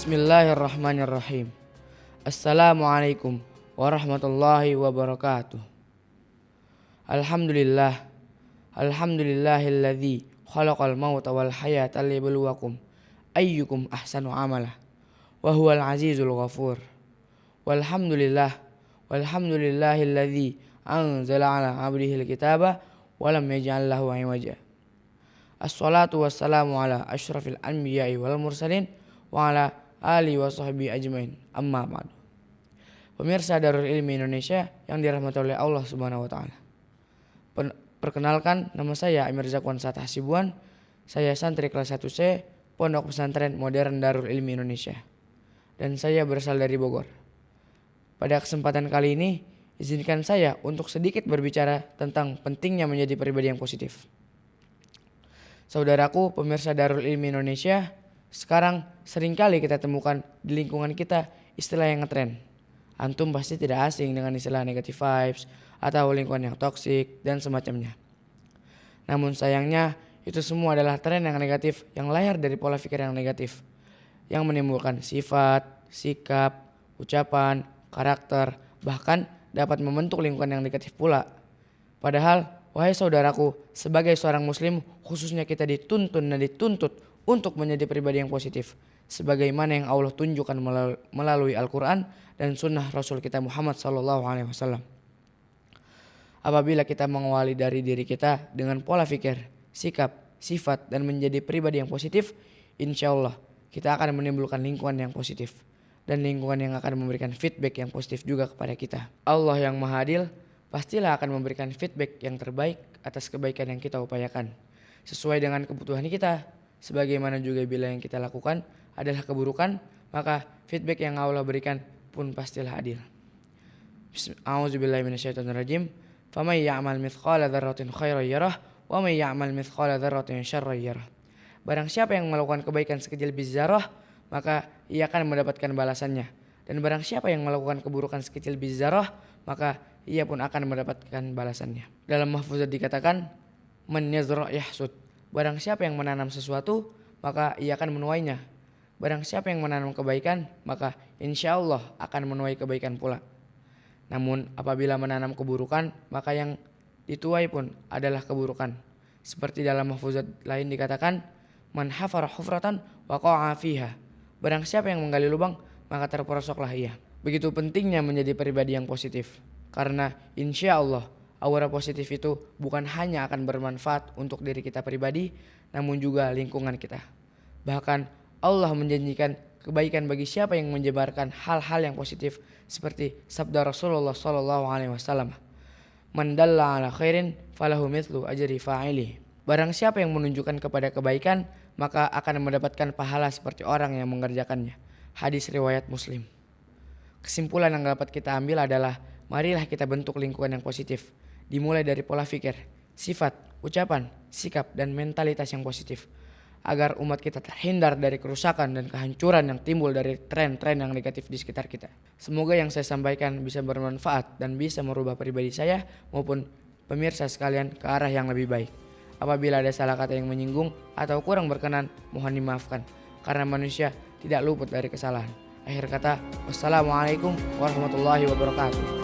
Bismillahirrahmanirrahim. Assalamualaikum warahmatullahi wabarakatuh. Alhamdulillah. Alhamdulillahilladzi khalaqal mauta wal hayata liyabluwakum ayyukum ahsanu amala wa huwal azizul ghafur. Walhamdulillah. Walhamdulillahilladzi anzala ala abdihil kitaba wa lam yaj'al lahu iwaja. Assalatu wassalamu ala asyrafil anbiya'i wal mursalin wa ala alihi wa sahbihi ajmain. Amma ba'du. Pemirsa Darul Ilmi Indonesia yang dirahmati oleh Allah Subhanahu wa taala. Perkenalkan, nama saya Amir Zakwan Satah Hasibuan. Saya santri kelas 1C Pondok Pesantren Modern Darul Ilmi Indonesia. Dan saya berasal dari Bogor. Pada kesempatan kali ini, izinkan saya untuk sedikit berbicara tentang pentingnya menjadi pribadi yang positif. Saudaraku, pemirsa Darul Ilmi Indonesia, sekarang seringkali kita temukan di lingkungan kita istilah yang ngetren. Antum pasti tidak asing dengan istilah negative vibes atau lingkungan yang toksik dan semacamnya. Namun sayangnya itu semua adalah tren yang negatif yang lahir dari pola pikir yang negatif, yang menimbulkan sifat, sikap, ucapan, karakter, bahkan dapat membentuk lingkungan yang negatif pula. Padahal, wahai saudaraku, sebagai seorang muslim khususnya kita dituntun dan dituntut untuk menjadi pribadi yang positif, sebagaimana yang Allah tunjukkan melalui Al-Quran dan Sunnah Rasul kita Muhammad SAW. Apabila kita mengawali dari diri kita dengan pola pikir, sikap, sifat, dan menjadi pribadi yang positif, insya Allah kita akan menimbulkan lingkungan yang positif dan lingkungan yang akan memberikan feedback yang positif juga kepada kita. Allah yang Maha Adil pastilah akan memberikan feedback yang terbaik atas kebaikan yang kita upayakan, sesuai dengan kebutuhan kita. Sebagaimana juga bila yang kita lakukan adalah keburukan, maka feedback yang Allah berikan pun pastilah adil. A'udzubillahi minasyaitonirrajim. Faman ya'mal mithqala dzarratin khairan yarah wa may ya'mal mithqala dzarratin syarran yarah. Barang siapa yang melakukan kebaikan sekecil biji zarah, maka ia akan mendapatkan balasannya. Dan barang siapa yang melakukan keburukan sekecil biji zarah, maka ia pun akan mendapatkan balasannya. Dalam Mahfuzat dikatakan, man yazra' yahsud. Barang siapa yang menanam sesuatu, maka ia akan menuainya. Barang siapa yang menanam kebaikan, maka insya Allah akan menuai kebaikan pula. Namun apabila menanam keburukan, maka yang dituai pun adalah keburukan. Seperti dalam Mahfuzat lain dikatakan, man hafara hufratan waqa'a fiha. Barang siapa yang menggali lubang, maka terperosoklah ia. Begitu pentingnya menjadi pribadi yang positif. Karena insya Allah aura positif itu bukan hanya akan bermanfaat untuk diri kita pribadi, namun juga lingkungan kita. Bahkan Allah menjanjikan kebaikan bagi siapa yang menyebarkan hal-hal yang positif, seperti sabda Rasulullah SAW, man dalla ala khairin falahu mithlu ajri fa'ili. Barang siapa yang menunjukkan kepada kebaikan, maka akan mendapatkan pahala seperti orang yang mengerjakannya. Hadis riwayat Muslim. Kesimpulan yang dapat kita ambil adalah, marilah kita bentuk lingkungan yang positif. Dimulai dari pola pikir, sifat, ucapan, sikap, dan mentalitas yang positif, agar umat kita terhindar dari kerusakan dan kehancuran yang timbul dari tren-tren yang negatif di sekitar kita. Semoga yang saya sampaikan bisa bermanfaat dan bisa merubah pribadi saya maupun pemirsa sekalian ke arah yang lebih baik. Apabila ada salah kata yang menyinggung atau kurang berkenan, mohon dimaafkan, karena manusia tidak luput dari kesalahan. Akhir kata, wassalamualaikum warahmatullahi wabarakatuh.